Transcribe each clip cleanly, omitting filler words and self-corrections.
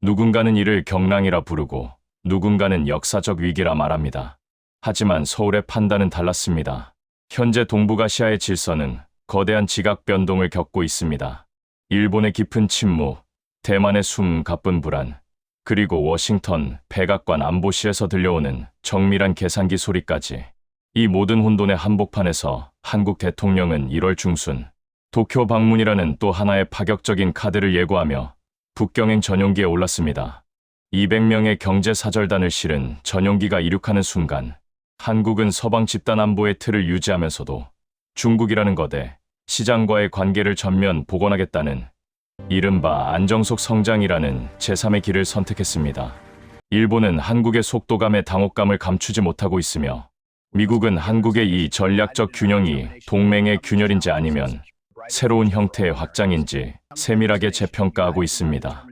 누군가는 이를 경랑이라 부르고 누군가는 역사적 위기라 말합니다. 하지만 서울의 판단은 달랐습니다. 현재 동북아시아의 질서는 거대한 지각 변동을 겪고 있습니다. 일본의 깊은 침묵, 대만의 숨 가쁜 불안, 그리고 워싱턴 백악관 안보실에서 들려오는 정밀한 계산기 소리까지. 이 모든 혼돈의 한복판에서 한국 대통령은 1월 중순 도쿄 방문이라는 또 하나의 파격적인 카드를 예고하며 북경행 전용기에 올랐습니다. 200명의 경제사절단을 실은 전용기가 이륙하는 순간 한국은 서방 집단 안보의 틀을 유지하면서도 중국이라는 거대 시장과의 관계를 전면 복원하겠다는 이른바 안정속 성장이라는 제3의 길을 선택했습니다. 일본은 한국의 속도감에 당혹감을 감추지 못하고 있으며 미국은 한국의 이 전략적 균형이 동맹의 균열인지 아니면 새로운 형태의 확장인지 세밀하게 재평가하고 있습니다.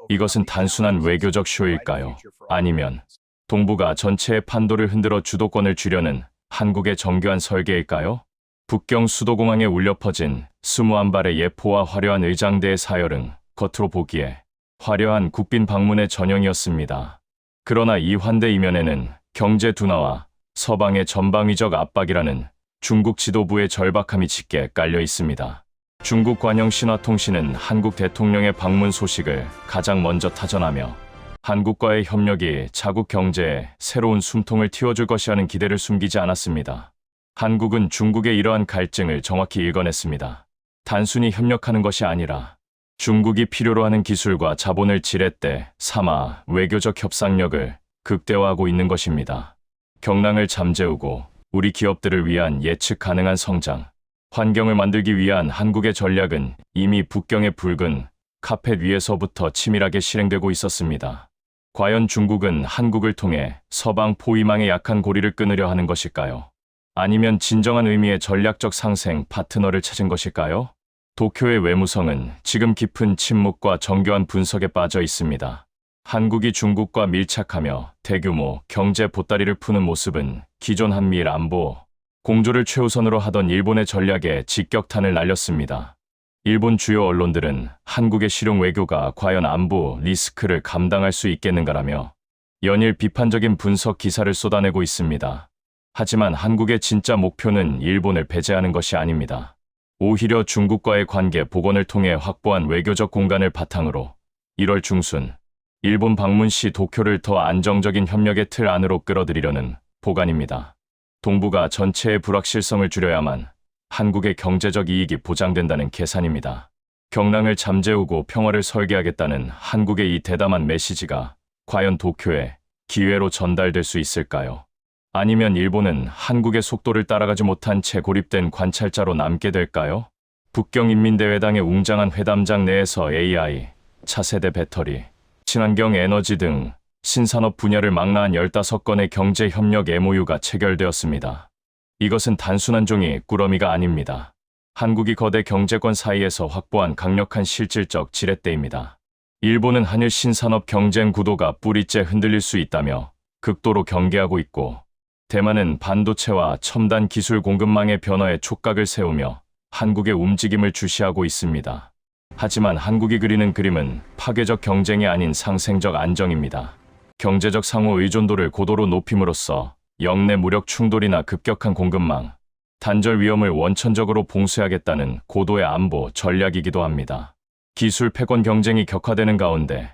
이것은 단순한 외교적 쇼일까요? 아니면 동북아 전체의 판도를 흔들어 주도권을 쥐려는 한국의 정교한 설계일까요? 북경 수도공항에 울려 퍼진 21발의 예포와 화려한 의장대의 사열은 겉으로 보기에 화려한 국빈 방문의 전형이었습니다. 그러나 이 환대 이면에는 경제 둔화와 서방의 전방위적 압박이라는 중국 지도부의 절박함이 짙게 깔려 있습니다. 중국 관영 신화통신은 한국 대통령의 방문 소식을 가장 먼저 타전하며 한국과의 협력이 자국 경제에 새로운 숨통을 틔워줄 것이라는 기대를 숨기지 않았습니다. 한국은 중국의 이러한 갈증을 정확히 읽어냈습니다. 단순히 협력하는 것이 아니라 중국이 필요로 하는 기술과 자본을 지렛대 삼아 외교적 협상력을 극대화하고 있는 것입니다. 경랑을 잠재우고 우리 기업들을 위한 예측 가능한 성장, 환경을 만들기 위한 한국의 전략은 이미 북경의 붉은 카펫 위에서부터 치밀하게 실행되고 있었습니다. 과연 중국은 한국을 통해 서방 포위망의 약한 고리를 끊으려 하는 것일까요? 아니면 진정한 의미의 전략적 상생 파트너를 찾은 것일까요? 도쿄의 외무성은 지금 깊은 침묵과 정교한 분석에 빠져 있습니다. 한국이 중국과 밀착하며 대규모 경제 보따리를 푸는 모습은 기존 한미일 안보 공조를 최우선으로 하던 일본의 전략에 직격탄을 날렸습니다. 일본 주요 언론들은 한국의 실용 외교가 과연 안보 리스크를 감당할 수 있겠는가라며 연일 비판적인 분석 기사를 쏟아내고 있습니다. 하지만 한국의 진짜 목표는 일본을 배제하는 것이 아닙니다. 오히려 중국과의 관계 복원을 통해 확보한 외교적 공간을 바탕으로 1월 중순 일본 방문 시 도쿄를 더 안정적인 협력의 틀 안으로 끌어들이려는 보관입니다. 동북아 전체의 불확실성을 줄여야만 한국의 경제적 이익이 보장된다는 계산입니다. 경랑을 잠재우고 평화를 설계하겠다는 한국의 이 대담한 메시지가 과연 도쿄에 기회로 전달될 수 있을까요? 아니면 일본은 한국의 속도를 따라가지 못한 채 고립된 관찰자로 남게 될까요? 북경인민대회당의 웅장한 회담장 내에서 AI, 차세대 배터리, 친환경 에너지 등 신산업 분야를 망라한 15건의 경제협력 MOU가 체결되었습니다. 이것은 단순한 종이 꾸러미가 아닙니다. 한국이 거대 경제권 사이에서 확보한 강력한 실질적 지렛대입니다. 일본은 한일 신산업 경쟁 구도가 뿌리째 흔들릴 수 있다며 극도로 경계하고 있고, 대만은 반도체와 첨단 기술 공급망의 변화에 촉각을 세우며 한국의 움직임을 주시하고 있습니다. 하지만 한국이 그리는 그림은 파괴적 경쟁이 아닌 상생적 안정입니다. 경제적 상호 의존도를 고도로 높임으로써 영내 무력 충돌이나 급격한 공급망, 단절 위험을 원천적으로 봉쇄하겠다는 고도의 안보 전략이기도 합니다. 기술 패권 경쟁이 격화되는 가운데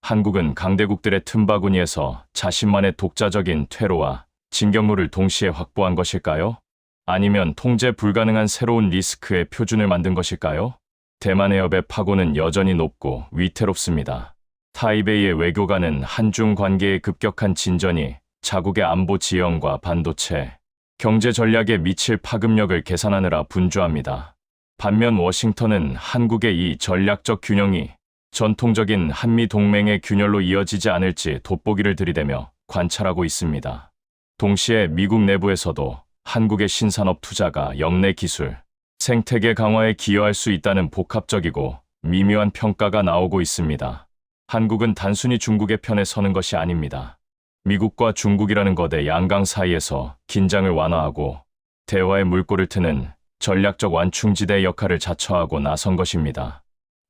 한국은 강대국들의 틈바구니에서 자신만의 독자적인 퇴로와 진격로를 동시에 확보한 것일까요? 아니면 통제 불가능한 새로운 리스크의 표준을 만든 것일까요? 대만 해협의 파고는 여전히 높고 위태롭습니다. 타이베이의 외교관은 한중 관계의 급격한 진전이 자국의 안보 지형과 반도체, 경제 전략에 미칠 파급력을 계산하느라 분주합니다. 반면 워싱턴은 한국의 이 전략적 균형이 전통적인 한미 동맹의 균열로 이어지지 않을지 돋보기를 들이대며 관찰하고 있습니다. 동시에 미국 내부에서도 한국의 신산업 투자가 역내 기술, 생태계 강화에 기여할 수 있다는 복합적이고 미묘한 평가가 나오고 있습니다. 한국은 단순히 중국의 편에 서는 것이 아닙니다. 미국과 중국이라는 거대 양강 사이에서 긴장을 완화하고 대화의 물꼬를 트는 전략적 완충지대의 역할을 자처하고 나선 것입니다.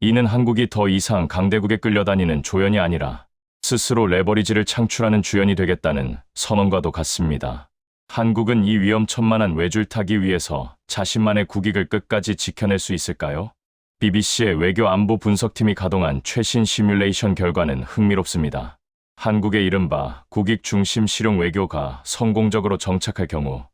이는 한국이 더 이상 강대국에 끌려다니는 조연이 아니라 스스로 레버리지를 창출하는 주연이 되겠다는 선언과도 같습니다. 한국은 이 위험천만한 외줄 타기 위해서 자신만의 국익을 끝까지 지켜낼 수 있을까요? BBC의 외교 안보 분석팀이 가동한 최신 시뮬레이션 결과는 흥미롭습니다. 한국의 이른바 국익 중심 실용 외교가 성공적으로 정착할 경우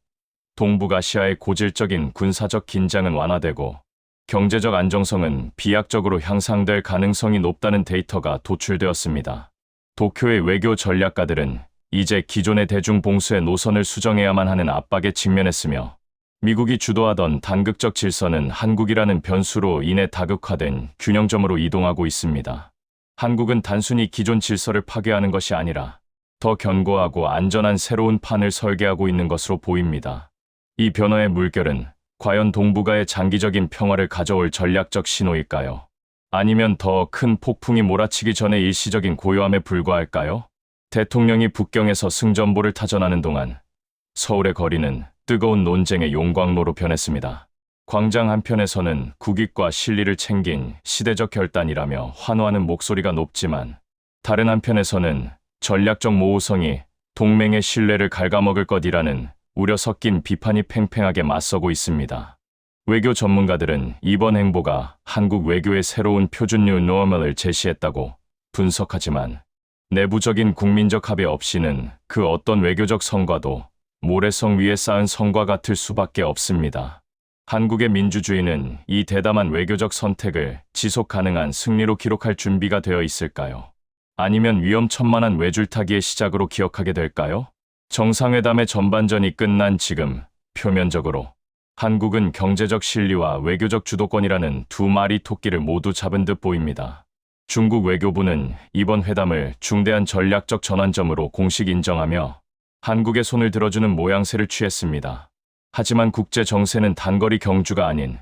동북아시아의 고질적인 군사적 긴장은 완화되고 경제적 안정성은 비약적으로 향상될 가능성이 높다는 데이터가 도출되었습니다. 도쿄의 외교 전략가들은 이제 기존의 대중 봉쇄의 노선을 수정해야만 하는 압박에 직면했으며 미국이 주도하던 단극적 질서는 한국이라는 변수로 인해 다극화된 균형점으로 이동하고 있습니다. 한국은 단순히 기존 질서를 파괴하는 것이 아니라 더 견고하고 안전한 새로운 판을 설계하고 있는 것으로 보입니다. 이 변화의 물결은 과연 동북아의 장기적인 평화를 가져올 전략적 신호일까요? 아니면 더 큰 폭풍이 몰아치기 전에 일시적인 고요함에 불과할까요? 대통령이 북경에서 승전보를 타전하는 동안 서울의 거리는 뜨거운 논쟁의 용광로로 변했습니다. 광장 한편에서는 국익과 실리를 챙긴 시대적 결단이라며 환호하는 목소리가 높지만 다른 한편에서는 전략적 모호성이 동맹의 신뢰를 갉아먹을 것이라는 우려 섞인 비판이 팽팽하게 맞서고 있습니다. 외교 전문가들은 이번 행보가 한국 외교의 새로운 표준 뉴 노멀을 제시했다고 분석하지만 내부적인 국민적 합의 없이는 그 어떤 외교적 성과도 모래성 위에 쌓은 성과 같을 수밖에 없습니다. 한국의 민주주의는 이 대담한 외교적 선택을 지속 가능한 승리로 기록할 준비가 되어 있을까요? 아니면 위험천만한 외줄타기의 시작으로 기억하게 될까요? 정상회담의 전반전이 끝난 지금 표면적으로 한국은 경제적 실리와 외교적 주도권이라는 두 마리 토끼를 모두 잡은 듯 보입니다. 중국 외교부는 이번 회담을 중대한 전략적 전환점으로 공식 인정하며 한국의 손을 들어주는 모양새를 취했습니다. 하지만 국제 정세는 단거리 경주가 아닌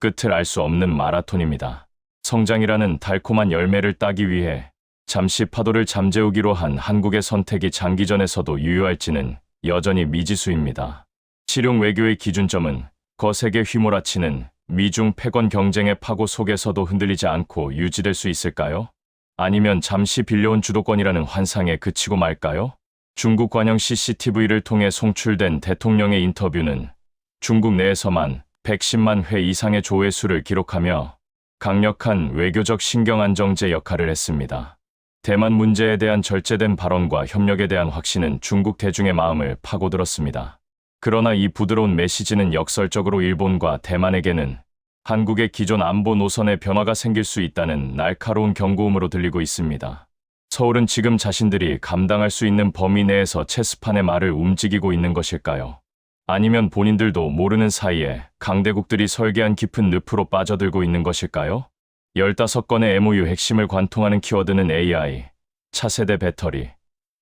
끝을 알 수 없는 마라톤입니다. 성장이라는 달콤한 열매를 따기 위해 잠시 파도를 잠재우기로 한 한국의 선택이 장기전에서도 유효할지는 여전히 미지수입니다. 실용 외교의 기준점은 거세게 휘몰아치는 미중 패권 경쟁의 파고 속에서도 흔들리지 않고 유지될 수 있을까요? 아니면 잠시 빌려온 주도권이라는 환상에 그치고 말까요? 중국 관영 CCTV를 통해 송출된 대통령의 인터뷰는 중국 내에서만 110만 회 이상의 조회수를 기록하며 강력한 외교적 신경안정제 역할을 했습니다. 대만 문제에 대한 절제된 발언과 협력에 대한 확신은 중국 대중의 마음을 파고들었습니다. 그러나 이 부드러운 메시지는 역설적으로 일본과 대만에게는 한국의 기존 안보 노선에 변화가 생길 수 있다는 날카로운 경고음으로 들리고 있습니다. 서울은 지금 자신들이 감당할 수 있는 범위 내에서 체스판의 말을 움직이고 있는 것일까요? 아니면 본인들도 모르는 사이에 강대국들이 설계한 깊은 늪으로 빠져들고 있는 것일까요? 15건의 MOU 핵심을 관통하는 키워드는 AI, 차세대 배터리,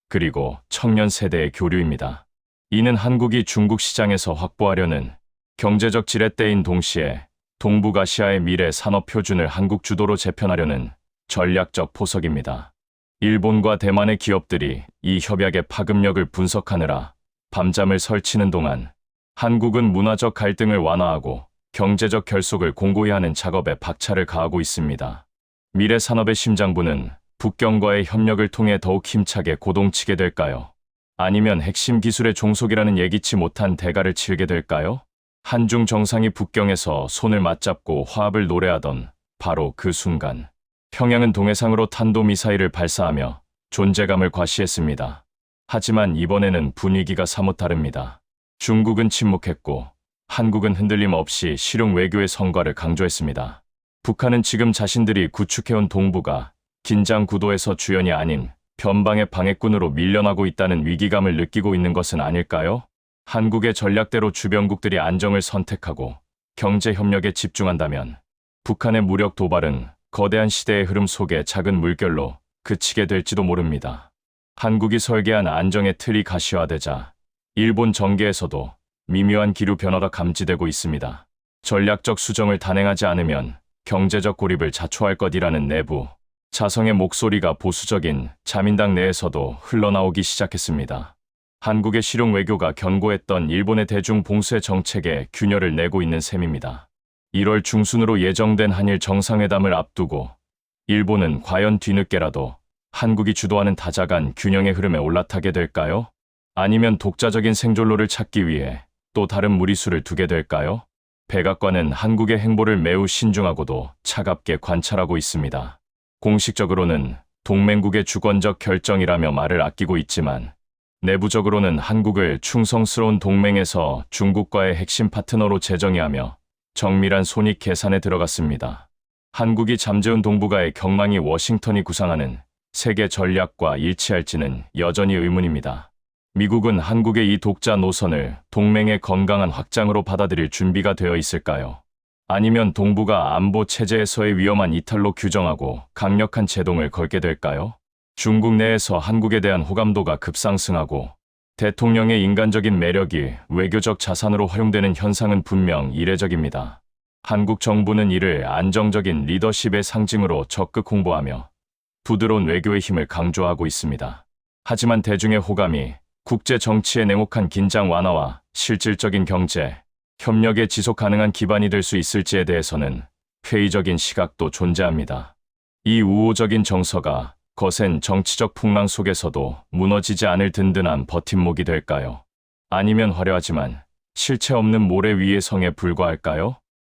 그리고 청년 세대의 교류입니다. 이는 한국이 중국 시장에서 확보하려는 경제적 지렛대인 동시에 동북아시아의 미래 산업 표준을 한국 주도로 재편하려는 전략적 포석입니다. 일본과 대만의 기업들이 이 협약의 파급력을 분석하느라 밤잠을 설치는 동안 한국은 문화적 갈등을 완화하고 경제적 결속을 공고히 하는 작업에 박차를 가하고 있습니다. 미래 산업의 심장부는 북경과의 협력을 통해 더욱 힘차게 고동치게 될까요? 아니면 핵심 기술의 종속이라는 예기치 못한 대가를 치르게 될까요? 한중 정상이 북경에서 손을 맞잡고 화합을 노래하던 바로 그 순간 평양은 동해상으로 탄도미사일을 발사하며 존재감을 과시했습니다. 하지만 이번에는 분위기가 사뭇 다릅니다. 중국은 침묵했고 한국은 흔들림 없이 실용 외교의 성과를 강조했습니다. 북한은 지금 자신들이 구축해온 동북아 긴장 구도에서 주연이 아닌 변방의 방해꾼으로 밀려나고 있다는 위기감을 느끼고 있는 것은 아닐까요? 한국의 전략대로 주변국들이 안정을 선택하고 경제 협력에 집중한다면 북한의 무력 도발은 거대한 시대의 흐름 속에 작은 물결로 그치게 될지도 모릅니다. 한국이 설계한 안정의 틀이 가시화되자 일본 정계에서도 미묘한 기류 변화가 감지되고 있습니다. 전략적 수정을 단행하지 않으면 경제적 고립을 자초할 것이라는 내부 자성의 목소리가 보수적인 자민당 내에서도 흘러나오기 시작했습니다. 한국의 실용 외교가 견고했던 일본의 대중 봉쇄 정책에 균열을 내고 있는 셈입니다. 1월 중순으로 예정된 한일 정상회담을 앞두고 일본은 과연 뒤늦게라도 한국이 주도하는 다자간 균형의 흐름에 올라타게 될까요? 아니면 독자적인 생존로를 찾기 위해 또 다른 무리수를 두게 될까요? 백악관은 한국의 행보를 매우 신중하고도 차갑게 관찰하고 있습니다. 공식적으로는 동맹국의 주권적 결정이라며 말을 아끼고 있지만 내부적으로는 한국을 충성스러운 동맹에서 중국과의 핵심 파트너로 재정의하며 정밀한 손익 계산에 들어갔습니다. 한국이 잠재운 동북아의 경망이 워싱턴이 구상하는 세계 전략과 일치할지는 여전히 의문입니다. 미국은 한국의 이 독자 노선을 동맹의 건강한 확장으로 받아들일 준비가 되어 있을까요? 아니면 동북아 안보 체제에서의 위험한 이탈로 규정하고 강력한 제동을 걸게 될까요? 중국 내에서 한국에 대한 호감도가 급상승하고 대통령의 인간적인 매력이 외교적 자산으로 활용되는 현상은 분명 이례적입니다. 한국 정부는 이를 안정적인 리더십의 상징으로 적극 홍보하며 부드러운 외교의 힘을 강조하고 있습니다. 하지만 대중의 호감이 국제 정치의 냉혹한 긴장 완화와 실질적인 경제, 협력의 지속 가능한 기반이 될 수 있을지에 대해서는 회의적인 시각도 존재합니다. 이 우호적인 정서가 거센 정치적 풍랑 속에서도 무너지지 않을 든든한 버팀목이 될까요? 아니면 화려하지만 실체 없는 모래 위의 성에 불과할까요?